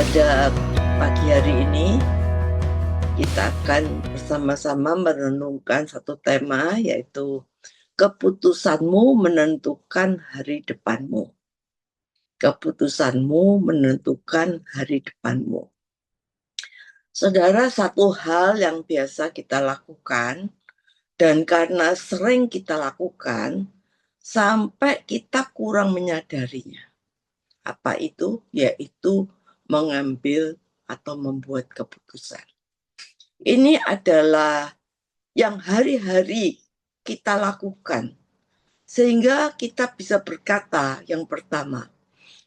Pada pagi hari ini kita akan bersama-sama merenungkan satu tema, yaitu keputusanmu menentukan hari depanmu. Keputusanmu menentukan hari depanmu. Saudara, satu hal yang biasa kita lakukan, dan karena sering kita lakukan, sampai kita kurang menyadarinya. Apa itu? Yaitu mengambil atau membuat keputusan. Ini adalah yang hari-hari kita lakukan, sehingga kita bisa berkata yang pertama,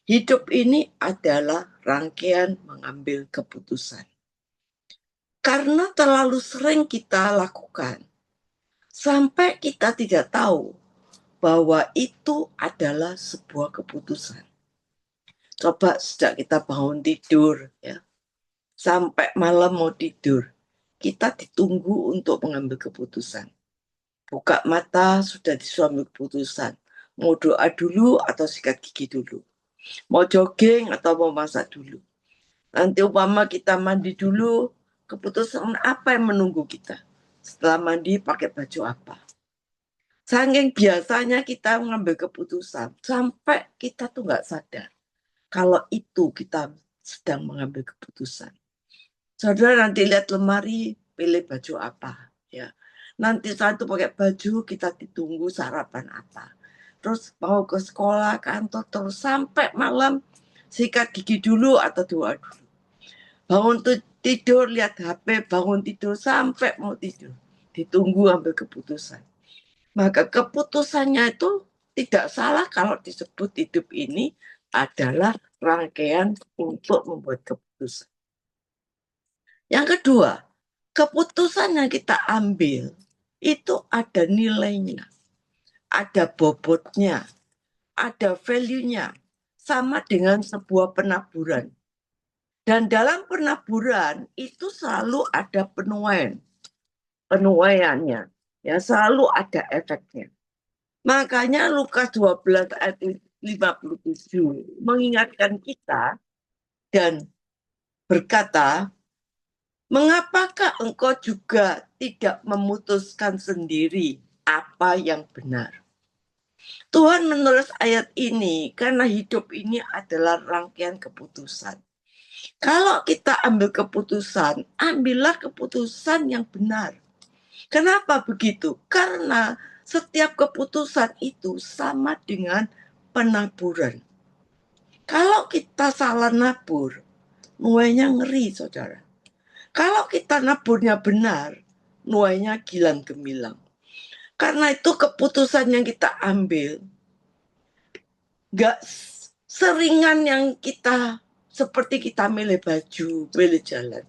hidup ini adalah rangkaian mengambil keputusan. Karena terlalu sering kita lakukan, sampai kita tidak tahu bahwa itu adalah sebuah keputusan. Coba sejak kita bangun tidur, ya, sampai malam mau tidur, kita ditunggu untuk mengambil keputusan. Buka mata sudah disuami keputusan. Mau doa dulu atau sikat gigi dulu. Mau jogging atau mau masak dulu. Nanti umpama kita mandi dulu, keputusan apa yang menunggu kita? Setelah mandi pakai baju apa? Saking biasanya kita mengambil keputusan, sampai kita tuh nggak sadar kalau itu kita sedang mengambil keputusan. Saudara nanti lihat lemari, pilih baju apa, ya. Nanti saat itu pakai baju, kita ditunggu sarapan apa. Terus mau ke sekolah, kantor, terus sampai malam sikat gigi dulu atau doa dulu. Bangun tidur, lihat HP, bangun tidur sampai mau tidur. Ditunggu ambil keputusan. Maka keputusannya itu tidak salah kalau disebut hidup ini adalah rangkaian untuk membuat keputusan. Yang kedua, keputusan yang kita ambil itu ada nilainya, ada bobotnya, ada value-nya, sama dengan sebuah penaburan. Dan dalam penaburan itu selalu ada penuaiannya, ya, selalu ada efeknya. Makanya Lukas 12 ayat 57 mengingatkan kita dan berkata, mengapakah engkau juga tidak memutuskan sendiri apa yang benar? Tuhan menulis ayat ini karena hidup ini adalah rangkaian keputusan. Kalau kita ambil keputusan, ambillah keputusan yang benar. Kenapa begitu? Karena setiap keputusan itu sama dengan penaburan. Kalau kita salah nabur, nuainya ngeri, saudara. Kalau kita naburnya benar, nuainya gilang gemilang. Karena itu keputusan yang kita ambil, gak seringan yang kita, seperti kita milih baju, milih jalan.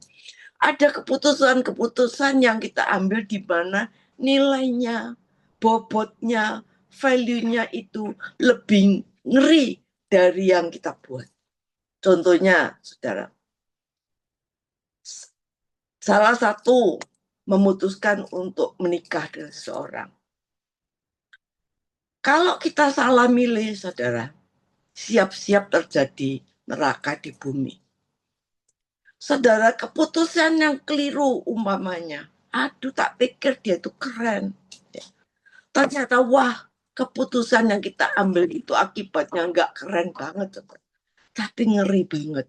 Ada keputusan-keputusan yang kita ambil di mana nilainya, bobotnya, value-nya itu lebih ngeri dari yang kita buat. Contohnya, saudara, salah satu memutuskan untuk menikah dengan seseorang. Kalau kita salah milih, saudara, siap-siap terjadi neraka di bumi. Saudara, keputusan yang keliru umpamanya, aduh tak pikir dia itu keren. Ternyata wah, keputusan yang kita ambil itu akibatnya nggak keren banget, saudara. Tapi ngeri banget.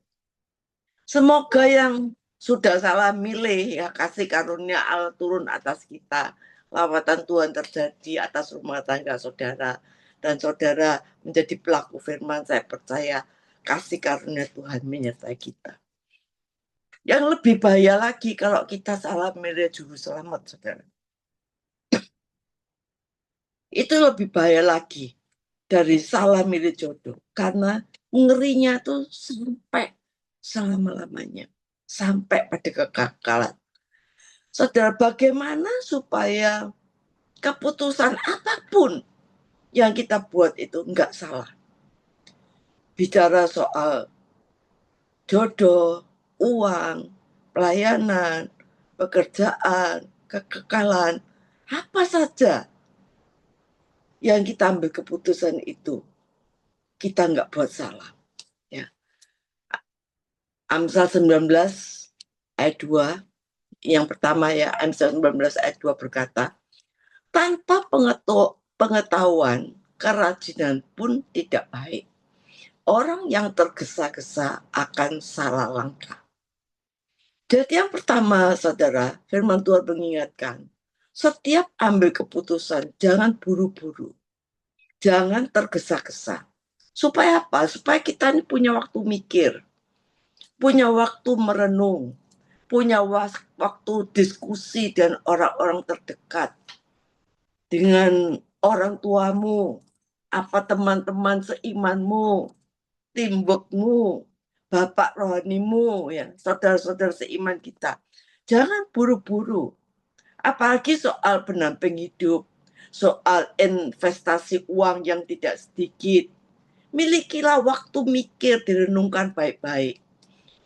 Semoga yang sudah salah milih, ya, kasih karunia Allah turun atas kita. Lawatan Tuhan terjadi atas rumah tangga saudara. Dan saudara menjadi pelaku firman, saya percaya kasih karunia Tuhan menyertai kita. Yang lebih bahaya lagi kalau kita salah milih juru selamat, saudara. Itu lebih bahaya lagi dari salah milih jodoh. Karena ngerinya tuh sampai selama-lamanya. Sampai pada kegagalan. Saudara, bagaimana supaya keputusan apapun yang kita buat itu enggak salah? Bicara soal jodoh, uang, pelayanan, pekerjaan, kekekalan, apa saja yang kita ambil keputusan itu, kita enggak buat salah. Ya. Amsal 19 ayat 2, yang pertama ya, Amsal 19 ayat 2 berkata, tanpa pengetahuan, kerajinan pun tidak baik. Orang yang tergesa-gesa akan salah langkah. Jadi yang pertama, saudara, firman Tuhan mengingatkan, setiap ambil keputusan, jangan buru-buru. Jangan tergesa-gesa. Supaya apa? Supaya kita ini punya waktu mikir, punya waktu merenung, punya waktu diskusi dengan orang-orang terdekat, dengan orang tuamu, apa teman-teman seimanmu, teamworkmu, bapak rohanimu, ya, saudara-saudara seiman kita. Jangan buru-buru, apalagi soal pendamping hidup, soal investasi uang yang tidak sedikit. Milikilah waktu mikir, direnungkan baik-baik.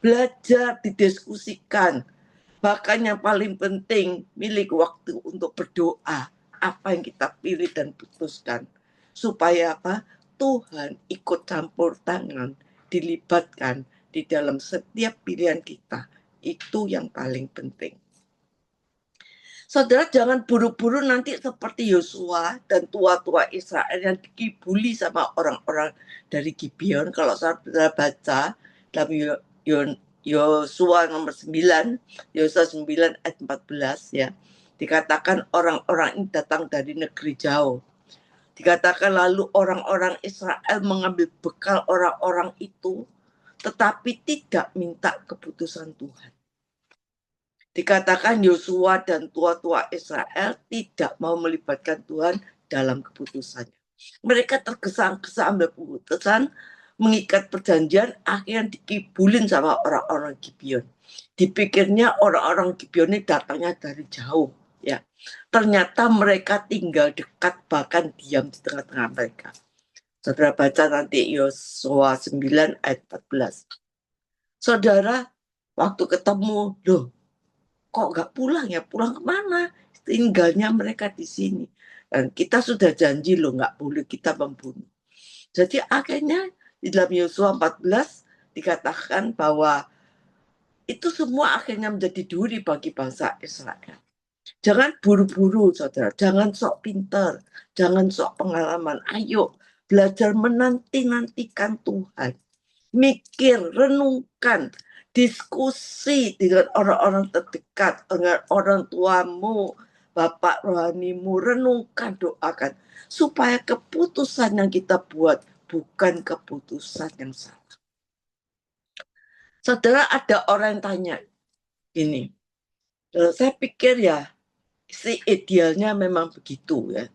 Belajar, didiskusikan. Bahkan yang paling penting, milik waktu untuk berdoa. Apa yang kita pilih dan putuskan. Supaya apa? Tuhan ikut campur tangan, dilibatkan di dalam setiap pilihan kita. Itu yang paling penting. Saudara, jangan buru-buru nanti seperti Yosua dan tua-tua Israel yang dikibuli sama orang-orang dari Gibeon. Kalau saudara baca dalam Yosua nomor 9, Yosua 9 ayat 14 ya, dikatakan orang-orang ini datang dari negeri jauh. Dikatakan lalu orang-orang Israel mengambil bekal orang-orang itu, tetapi tidak minta keputusan Tuhan. Dikatakan Yosua dan tua-tua Israel tidak mau melibatkan Tuhan dalam keputusannya. Mereka tergesa-gesa ambil keputusan, mengikat perjanjian, akhirnya dikibulin sama orang-orang Gibeon. Dipikirnya orang-orang Gibeon ini datangnya dari jauh, ya. Ternyata mereka tinggal dekat, bahkan diam di tengah-tengah mereka. Saudara baca nanti Yosua 9 ayat 14. Saudara, waktu ketemu, loh, kok nggak pulang ya? Pulang kemana? Tinggalnya mereka di sini. Dan kita sudah janji loh, nggak boleh kita membunuh. Jadi akhirnya di dalam Yosua 14 dikatakan bahwa itu semua akhirnya menjadi duri bagi bangsa Israel. Jangan buru-buru, saudara. Jangan sok pintar. Jangan sok pengalaman. Ayo belajar menanti-nantikan Tuhan. Mikir, renungkan, diskusi dengan orang-orang terdekat, dengan orang tuamu, bapak rohanimu, renungkan, doakan. Supaya keputusan yang kita buat bukan keputusan yang salah. Saudara, ada orang yang tanya, ini, saya pikir ya, si idealnya memang begitu ya.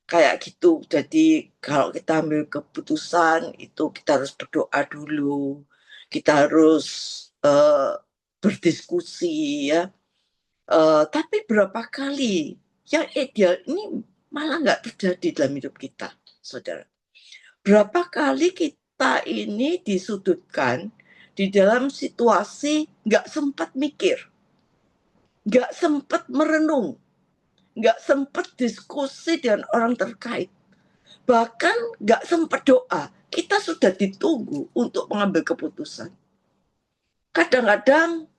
Kayak gitu, jadi kalau kita ambil keputusan, itu kita harus berdoa dulu, kita harus berdiskusi ya. Tapi berapa kali yang ideal ini malah nggak terjadi dalam hidup kita, saudara. Berapa kali kita ini disudutkan di dalam situasi nggak sempat mikir, nggak sempat merenung, nggak sempat diskusi dengan orang terkait, bahkan nggak sempat doa. Kita sudah ditunggu untuk mengambil keputusan. Kadang-kadang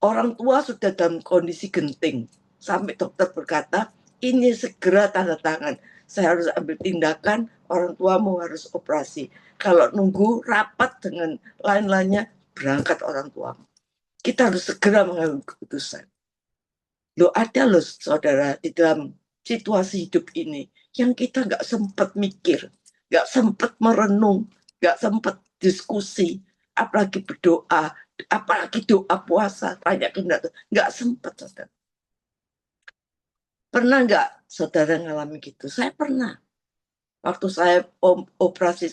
orang tua sudah dalam kondisi genting. Sampai dokter berkata, ini segera tanda tangan. Saya harus ambil tindakan, orang tuamu harus operasi. Kalau nunggu rapat dengan lain-lainnya, berangkat orang tuamu. Kita harus segera mengambil keputusan. Loh, ada loh saudara di dalam situasi hidup ini yang kita nggak sempat mikir, nggak sempat merenung, nggak sempat diskusi, apalagi berdoa, apalagi doa puasa, tanya kehendak, nggak sempat, saudara. Pernah nggak saudara ngalami gitu? Saya pernah. Waktu saya operasi,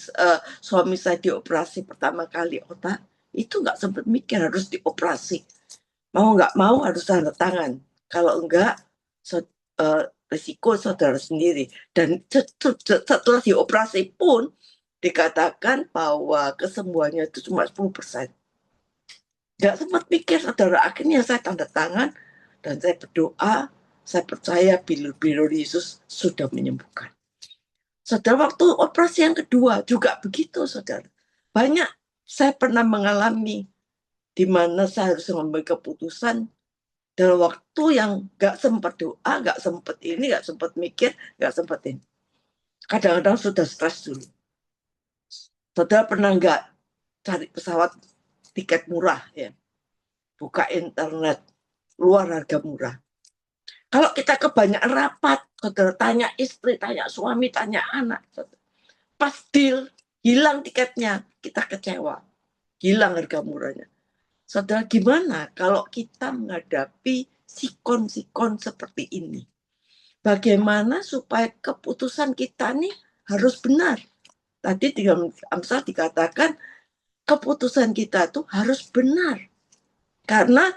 suami saya dioperasi pertama kali otak, itu nggak sempat mikir harus dioperasi. Mau nggak mau harus tanda tangan. Kalau enggak, risiko saudara sendiri. Dan setelah dioperasi pun dikatakan bahwa kesembuhannya itu cuma 10%. Nggak sempat pikir, saudara. Akhirnya saya tanda tangan dan saya berdoa. Saya percaya bilur-bilur Yesus sudah menyembuhkan. Saudara, waktu operasi yang kedua juga begitu, saudara. Banyak Saya pernah mengalami di mana saya harus mengambil keputusan dalam waktu yang gak sempat doa, gak sempat ini, gak sempat mikir, gak sempat ini. Kadang-kadang sudah stres dulu. Saudara pernah nggak cari pesawat tiket murah ya, buka internet, luar harga murah. Kalau kita kebanyakan rapat, saudara tanya istri, tanya suami, tanya anak, saudara. Pas deal, hilang tiketnya, kita kecewa, hilang harga murahnya. Saudara, gimana kalau kita menghadapi sikon-sikon seperti ini? Bagaimana supaya keputusan kita nih harus benar? Tadi di Amsal dikatakan keputusan kita tuh harus benar. Karena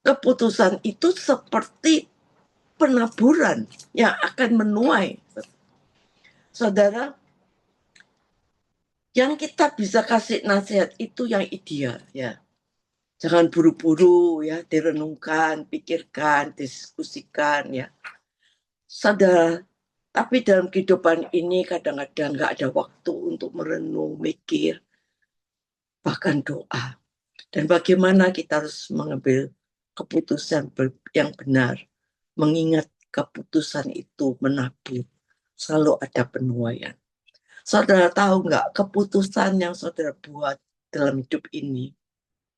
keputusan itu seperti penaburan yang akan menuai. Saudara, yang kita bisa kasih nasihat itu yang ideal ya. Jangan buru-buru ya, direnungkan, pikirkan, diskusikan ya. Saudara, tapi dalam kehidupan ini kadang-kadang nggak ada waktu untuk merenung, mikir, bahkan doa. Dan bagaimana kita harus mengambil keputusan yang benar, mengingat keputusan itu menabur, selalu ada penuaian. Saudara tahu nggak, keputusan yang saudara buat dalam hidup ini,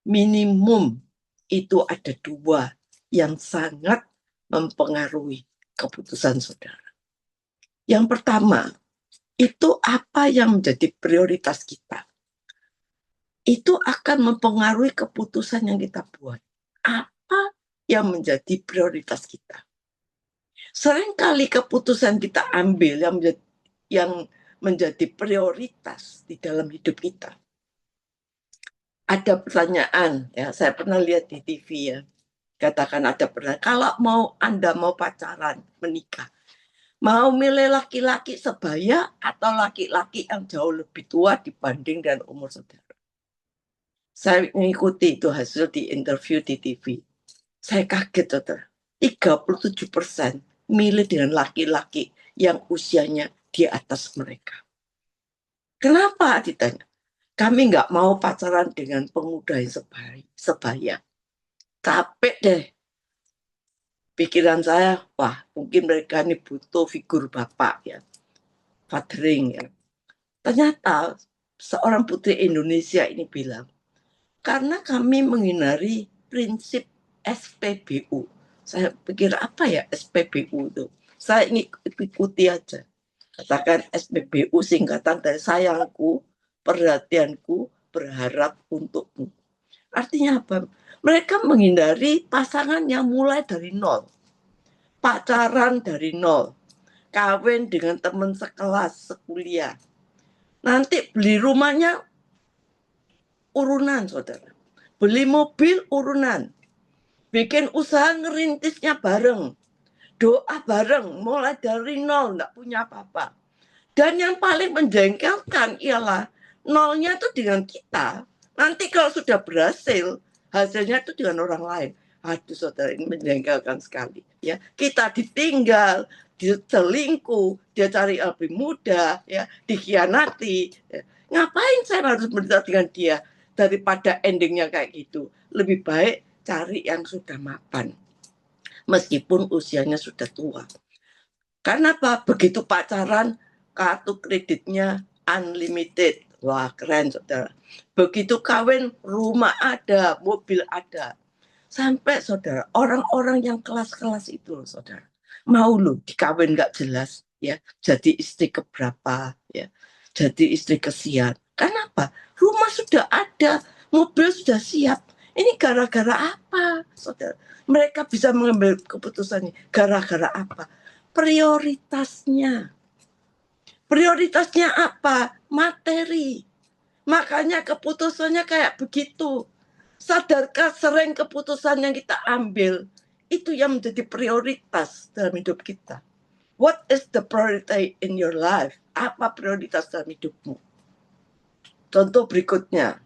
minimum itu ada dua yang sangat mempengaruhi keputusan saudara. Yang pertama, itu apa yang menjadi prioritas kita. Itu akan mempengaruhi keputusan yang kita buat. Apa yang menjadi prioritas kita. Seringkali keputusan kita ambil yang menjadi prioritas di dalam hidup kita. Ada pertanyaan, ya saya pernah lihat di TV ya, katakan ada pertanyaan, kalau Anda mau pacaran, menikah, mau milih laki-laki sebaya atau laki-laki yang jauh lebih tua dibanding dengan umur saudara? Saya mengikuti itu hasil di interview di TV. Saya kaget, saudara. 37% milih dengan laki-laki yang usianya di atas mereka. Kenapa ditanya? Kami nggak mau pacaran dengan pemuda yang sebaya. Capek deh. Pikiran saya, wah mungkin mereka ini butuh figur bapak ya. Fathering ya. Ternyata seorang putri Indonesia ini bilang, karena kami menghindari prinsip SPBU. Saya pikir apa ya SPBU itu? Saya ikuti aja. Katakan SPBU singkatan dari sayangku, perhatianku, berharap untukmu. Artinya apa? Mereka menghindari pasangan yang mulai dari nol. Pacaran dari nol. Kawin dengan teman sekelas, sekuliah. Nanti beli rumahnya urunan, saudara. Beli mobil urunan. Bikin usaha ngerintisnya bareng. Doa bareng, mulai dari nol, nggak punya apa-apa. Dan yang paling menjengkelkan ialah nolnya itu dengan kita. Nanti kalau sudah berhasil, hasilnya itu dengan orang lain. Aduh saudara, ini menjengkelkan sekali. Ya, kita ditinggal, dia selingkuh, dia cari lebih muda, ya, dikhianati. Ya. Ngapain saya harus berdebat dengan dia daripada endingnya kayak gitu? Lebih baik cari yang sudah mapan, meskipun usianya sudah tua. Karena apa? Begitu pacaran, kartu kreditnya unlimited. Wah keren saudara. Begitu kawin, rumah ada, mobil ada. Sampai saudara, orang-orang yang kelas-kelas itu saudara, mau lu dikawin gak jelas ya, jadi istri keberapa ya, jadi istri kesian. Kenapa? Rumah sudah ada, mobil sudah siap. Ini gara-gara apa saudara? Mereka bisa mengambil keputusan ini gara-gara apa? Prioritasnya. Prioritasnya apa? Materi. Makanya keputusannya kayak begitu. Sadarkah sering keputusan yang kita ambil itu yang menjadi prioritas dalam hidup kita? What is the priority in your life? Apa prioritas dalam hidupmu? Contoh berikutnya,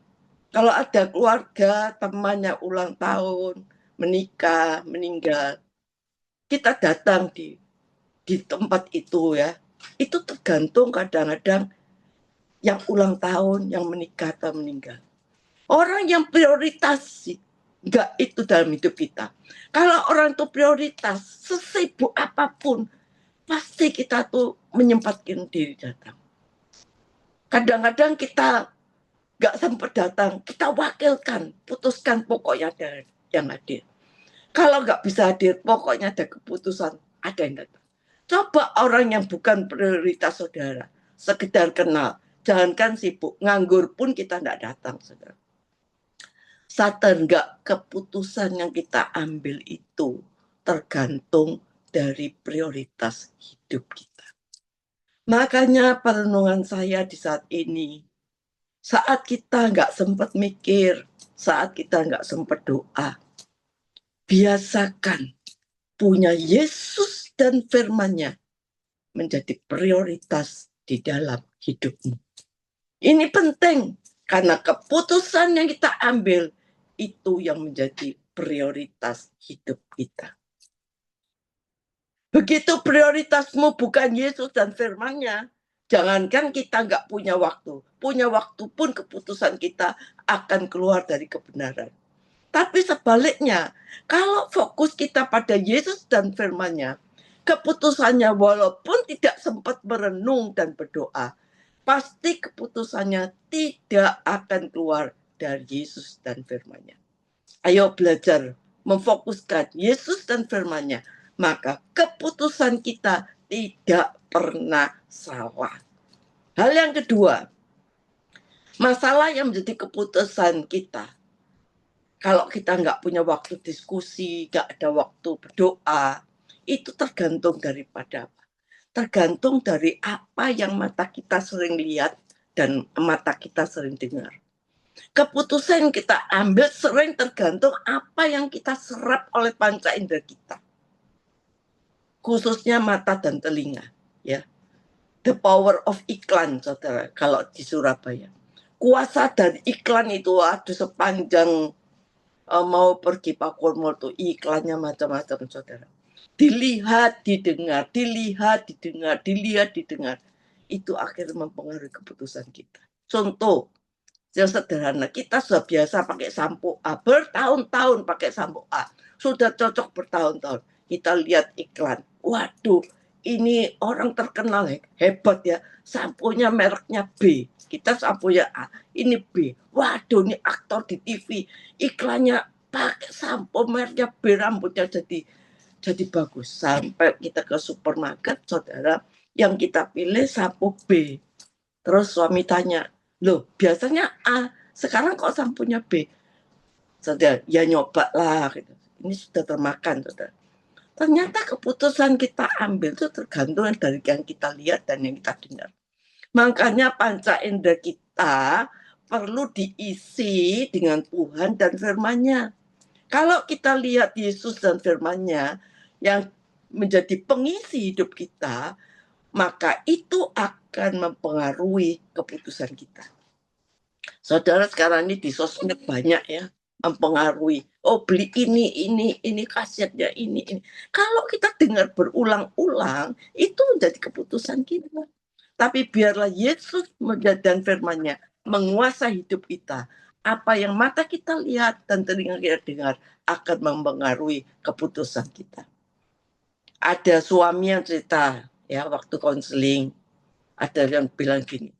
kalau ada keluarga, temannya ulang tahun, menikah, meninggal, kita datang di tempat itu ya. Itu tergantung kadang-kadang yang ulang tahun, yang menikah atau meninggal. Orang yang prioritas enggak itu dalam hidup kita. Kalau orang itu prioritas, sesibuk apapun, pasti kita tuh menyempatkan diri datang. Kadang-kadang kita nggak sempat datang, kita wakilkan, putuskan pokoknya ada yang hadir. Kalau nggak bisa hadir, pokoknya ada keputusan, ada yang datang. Coba orang yang bukan prioritas saudara, sekedar kenal, jangankan sibuk, nganggur pun kita nggak datang, saudara. Sadar nggak keputusan yang kita ambil itu tergantung dari prioritas hidup kita. Makanya perenungan saya di saat ini, saat kita nggak sempat mikir, saat kita nggak sempat doa, biasakan punya Yesus dan firman-Nya menjadi prioritas di dalam hidupmu. Ini penting, karena keputusan yang kita ambil itu yang menjadi prioritas hidup kita. Begitu prioritasmu bukan Yesus dan firman-Nya, jangankan kita nggak punya waktu pun keputusan kita akan keluar dari kebenaran. Tapi sebaliknya, kalau fokus kita pada Yesus dan firman-Nya, keputusannya walaupun tidak sempat merenung dan berdoa, pasti keputusannya tidak akan keluar dari Yesus dan firman-Nya. Ayo belajar memfokuskan Yesus dan firman-Nya, maka keputusan kita tidak pernah salah. Hal yang kedua, masalah yang menjadi keputusan kita, kalau kita nggak punya waktu diskusi, nggak ada waktu berdoa, itu tergantung daripada apa? Tergantung dari apa yang mata kita sering lihat dan mata kita sering dengar. Keputusan yang kita ambil sering tergantung apa yang kita serap oleh panca indera kita, khususnya mata dan telinga, ya. The power of iklan, saudara, kalau di Surabaya. Kuasa dari iklan itu, aduh, sepanjang mau pergi Pak Kurmul tuh iklannya macam-macam, saudara. Dilihat, didengar, dilihat, didengar, dilihat, didengar. Itu akhirnya mempengaruhi keputusan kita. Contoh yang sederhana, kita sudah biasa pakai sampo A, bertahun-tahun pakai sampo A, sudah cocok bertahun-tahun. Kita lihat iklan, waduh, ini orang terkenal hebat ya, samponya mereknya B, kita samponya A, ini B, waduh, ini aktor di TV, iklannya pakai sampo mereknya B, rambutnya jadi bagus. Sampai kita ke supermarket, saudara, yang kita pilih sampo B. Terus suami tanya, loh biasanya A, sekarang kok sampunya B? Saudara, ya nyoba lah. Gitu. Ini sudah termakan, saudara. Ternyata keputusan kita ambil itu tergantung dari yang kita lihat dan yang kita dengar. Makanya panca indera kita perlu diisi dengan Tuhan dan firman-Nya. Kalau kita lihat Yesus dan firman-Nya yang menjadi pengisi hidup kita, maka itu akan mempengaruhi keputusan kita. Saudara, sekarang ini di sosmed banyak ya mempengaruhi. Oh, beli ini khasiatnya ini. Kalau kita dengar berulang-ulang, itu menjadi keputusan kita. Tapi biarlah Yesus dan firman-Nya menguasai hidup kita. Apa yang mata kita lihat dan telinga kita dengar akan mempengaruhi keputusan kita. Ada suami yang cerita ya waktu konseling, ada yang bilang gini,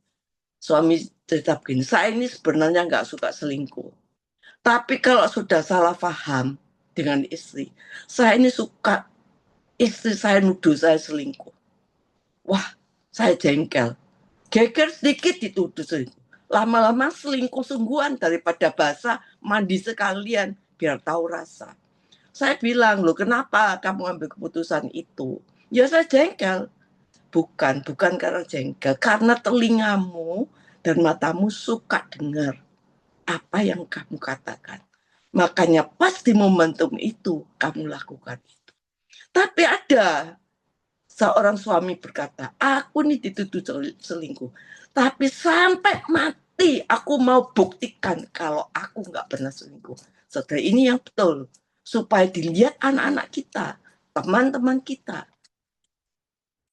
suami cerita begini, saya ini sebenarnya nggak suka selingkuh, tapi kalau sudah salah paham dengan istri, saya ini suka istri saya nuduh saya selingkuh. Wah, saya jengkel, geger sedikit dituduh selingkuh, lama-lama selingkuh sungguhan daripada basah, mandi sekalian biar tahu rasa. Saya bilang, loh kenapa kamu ambil keputusan itu? Ya saya jengkel. Bukan karena jengkel, karena telingamu dan matamu suka dengar apa yang kamu katakan. Makanya pas di momentum itu, kamu lakukan itu. Tapi ada seorang suami berkata, aku nih dituduh selingkuh. Tapi sampai mati, aku mau buktikan kalau aku nggak pernah selingkuh. Saudara, ini yang betul. Supaya dilihat anak-anak kita, teman-teman kita,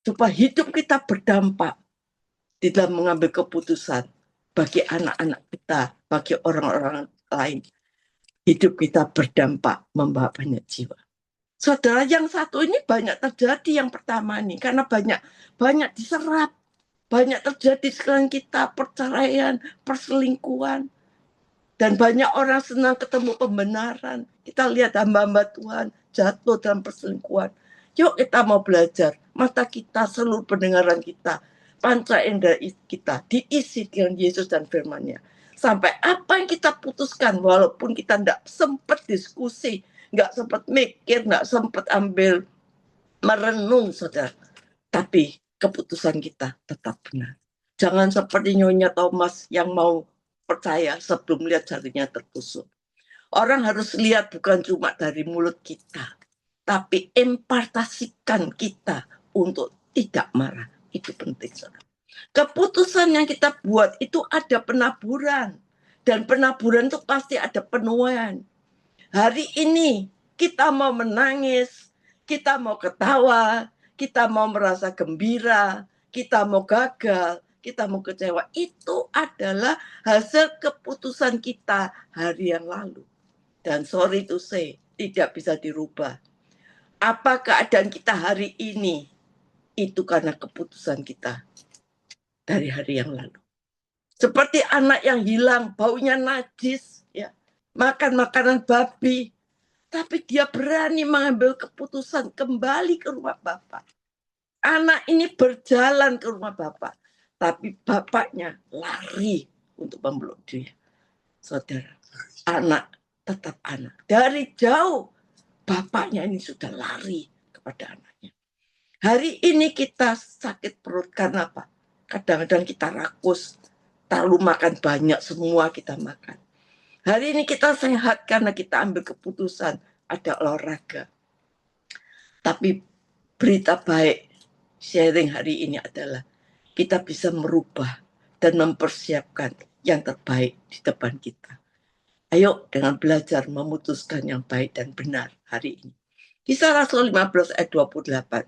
supaya hidup kita berdampak di dalam mengambil keputusan. bagi anak-anak kita, bagi orang-orang lain. Hidup kita berdampak membawa banyak jiwa. Saudara, yang satu ini banyak terjadi yang pertama nih, karena banyak diserap, banyak terjadi sekarang kita, perceraian, perselingkuhan, dan banyak orang senang ketemu pembenaran. Kita lihat hamba-hamba Tuhan jatuh dalam perselingkuhan. Yuk kita mau belajar, mata kita, seluruh pendengaran kita, panca indera kita diisi dengan Yesus dan firman-Nya. Sampai apa yang kita putuskan, walaupun kita tidak sempat diskusi, nggak sempat mikir, nggak sempat ambil merenung, saudara. Tapi keputusan kita tetap benar. Jangan seperti Nyonya Thomas yang mau percaya sebelum lihat jarinya tertusuk. Orang harus lihat bukan cuma dari mulut kita, tapi impartasikan kita untuk tidak marah. Itu penting, saudara. Keputusan yang kita buat itu ada penaburan. Dan penaburan itu pasti ada penuaian. Hari ini kita mau menangis, kita mau ketawa, kita mau merasa gembira, kita mau gagal, kita mau kecewa. Itu adalah hasil keputusan kita hari yang lalu. Dan sorry to say, tidak bisa dirubah. Apa keadaan kita hari ini? Itu karena keputusan kita dari hari yang lalu. Seperti anak yang hilang, baunya najis, ya, makan makanan babi, tapi dia berani mengambil keputusan kembali ke rumah Bapak. Anak ini berjalan ke rumah Bapak, tapi bapaknya lari untuk memeluk dia. Saudara, anak tetap anak. Dari jauh, bapaknya ini sudah lari kepada anaknya. Hari ini kita sakit perut karena apa? Kadang-kadang kita rakus, terlalu makan banyak, semua kita makan. Hari ini kita sehat karena kita ambil keputusan ada olahraga. Tapi berita baik sharing hari ini adalah kita bisa merubah dan mempersiapkan yang terbaik di depan kita. Ayo dengan belajar memutuskan yang baik dan benar hari ini. Kisah Rasul 15 ayat 28.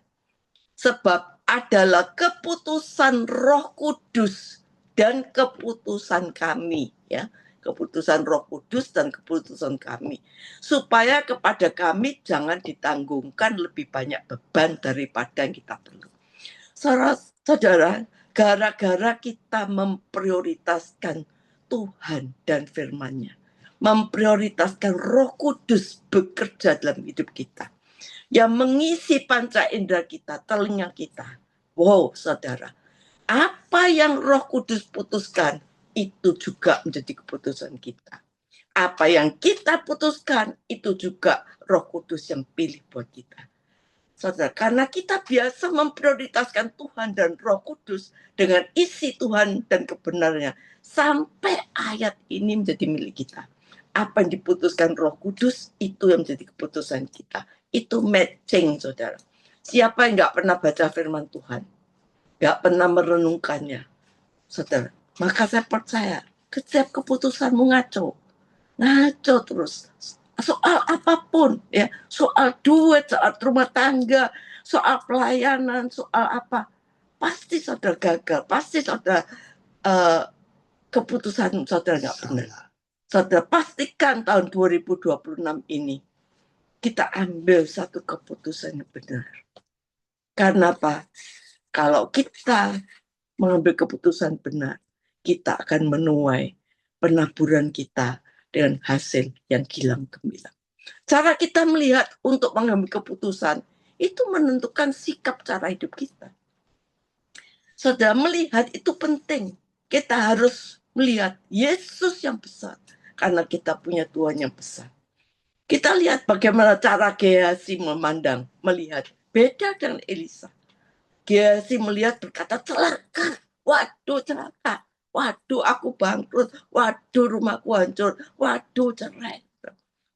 Sebab adalah keputusan Roh Kudus dan keputusan kami, ya. Keputusan Roh Kudus dan keputusan kami, supaya kepada kami jangan ditanggungkan lebih banyak beban daripada yang kita perlu. Saudara, gara-gara kita memprioritaskan Tuhan dan firman-Nya, memprioritaskan Roh Kudus bekerja dalam hidup kita, yang mengisi panca indera kita, telinga kita. Wow, saudara, apa yang Roh Kudus putuskan, itu juga menjadi keputusan kita. Apa yang kita putuskan, itu juga Roh Kudus yang pilih buat kita. Saudara, karena kita biasa memprioritaskan Tuhan dan Roh Kudus dengan isi Tuhan dan kebenarannya, sampai ayat ini menjadi milik kita. Apa yang diputuskan Roh Kudus, itu yang menjadi keputusan kita. Itu matching, saudara. Siapa yang nggak pernah baca firman Tuhan, nggak pernah merenungkannya, saudara, maka saya percaya setiap keputusanmu ngaco terus, soal apapun, ya, soal duit, soal rumah tangga, soal pelayanan, soal apa, pasti saudara gagal, pasti saudara keputusan saudara nggak benar. Saudara pastikan tahun 2026 ini kita ambil satu keputusan yang benar. Karena apa? Kalau kita mengambil keputusan benar, kita akan menuai penaburan kita dengan hasil yang gilang gemilang. Cara kita melihat untuk mengambil keputusan itu menentukan sikap cara hidup kita. Saudara, melihat itu penting. Kita harus melihat Yesus yang besar karena kita punya Tuhan yang besar. Kita lihat bagaimana cara Gehazi memandang, melihat. Beda dengan Elisa. Gehazi melihat berkata, celaka. Waduh, celaka. Waduh, aku bangkrut. Waduh, rumahku hancur. Waduh, cerai.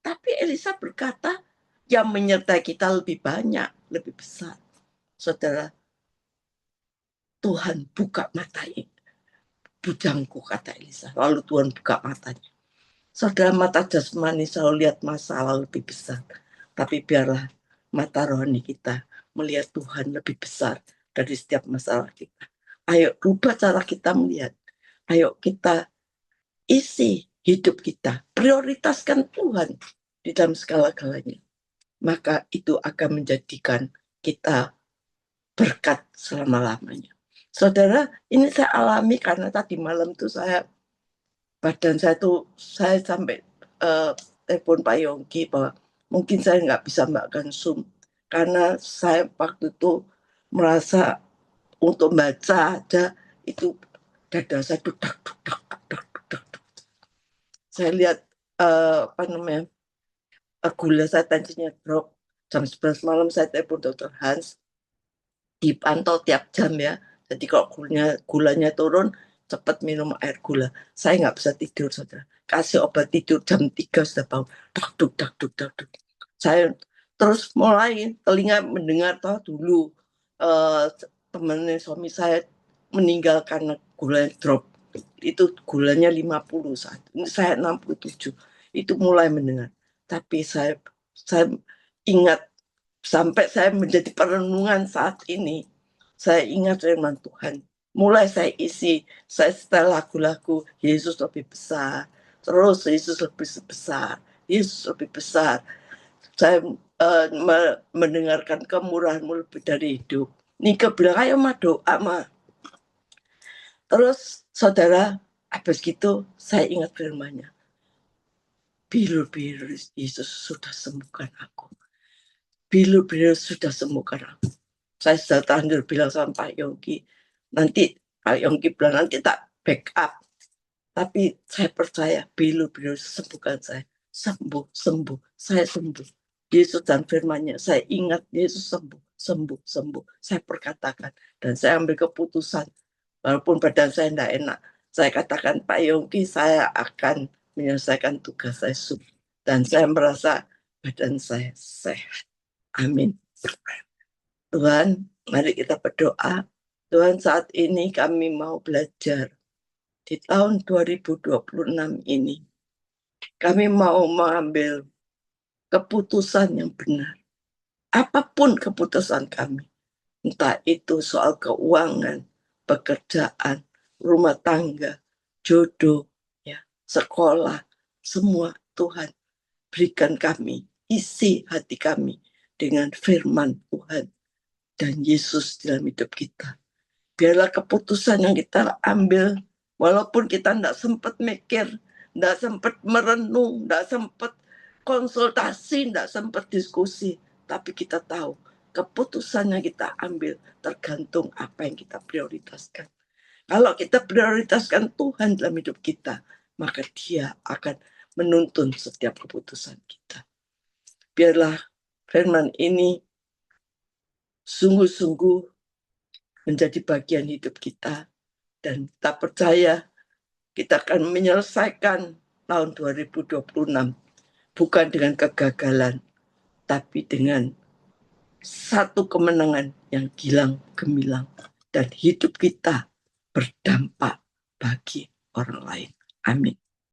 Tapi Elisa berkata, yang menyertai kita lebih banyak, lebih besar. Saudara, Tuhan buka mata bujangku, kata Elisa. Lalu Tuhan buka matanya. Saudara, mata jasmani selalu lihat masalah lebih besar. Tapi biarlah mata rohani kita melihat Tuhan lebih besar dari setiap masalah kita. Ayo rubah cara kita melihat. Ayo kita isi hidup kita, prioritaskan Tuhan di dalam segala-galanya. Maka itu akan menjadikan kita berkat selama-lamanya. Saudara, ini saya alami karena tadi malam tuh badan saya sampai telepon Pak Yongki bahwa mungkin saya nggak bisa makan Zoom karena saya waktu itu merasa untuk baca aja itu dada saya dudak. Saya lihat apa namanya gula saya tensinya drop. Jam 11 malam saya telepon Dokter Hans, dipantau tiap jam ya. Jadi kalau gulanya turun, cepat minum air gula. Saya nggak bisa tidur, saudara. Kasih obat tidur jam 3 sudah bangun. Dak, duk, dak, duk, dak, duk. Saya terus mulai telinga mendengar tahu dulu temannya suami saya meninggal karena gula drop. Itu gulanya 50 saat ini saya 67. Itu mulai mendengar. Tapi saya ingat sampai saya menjadi perenungan saat ini, saya ingat firman Tuhan. Mulai saya isi, saya setel lagu-lagu, Yesus lebih besar, terus Yesus lebih besar, Yesus lebih besar. Saya mendengarkan kemurahanmu lebih dari hidup. Nika bilang, ayo ma doa ma. Terus saudara, habis gitu saya ingat firman-Nya. Bilu-bilu Yesus sudah sembuhkan aku. Bilu-bilu sudah sembuhkan aku. Saya sudah terakhir bilang sama Pak Yongki, nanti Pak Yongki bilang nanti tak backup. Tapi saya percaya bilu-bilu sembuhkan saya. Sembuh, sembuh, saya sembuh. Yesus dan firman-Nya, saya ingat Yesus sembuh, sembuh, sembuh. Saya perkatakan dan saya ambil keputusan. Walaupun badan saya tidak enak, saya katakan Pak Yongki, saya akan menyelesaikan tugas saya dan saya merasa badan saya sehat. Amin. Tuhan, mari kita berdoa. Tuhan, saat ini kami mau belajar. Di tahun 2026 ini, kami mau mengambil keputusan yang benar. Apapun keputusan kami, entah itu soal keuangan, pekerjaan, rumah tangga, jodoh, ya, sekolah, semua Tuhan berikan kami, isi hati kami dengan firman Tuhan dan Yesus dalam hidup kita. Biarlah keputusan yang kita ambil, walaupun kita tidak sempat mikir, tidak sempat merenung, tidak sempat konsultasi, tidak sempat diskusi, tapi kita tahu keputusan yang kita ambil tergantung apa yang kita prioritaskan. Kalau kita prioritaskan Tuhan dalam hidup kita, maka Dia akan menuntun setiap keputusan kita. Biarlah firman ini sungguh-sungguh menjadi bagian hidup kita, dan kita percaya kita akan menyelesaikan tahun 2026 bukan dengan kegagalan, tapi dengan satu kemenangan yang gilang gemilang, dan hidup kita berdampak bagi orang lain. Amin.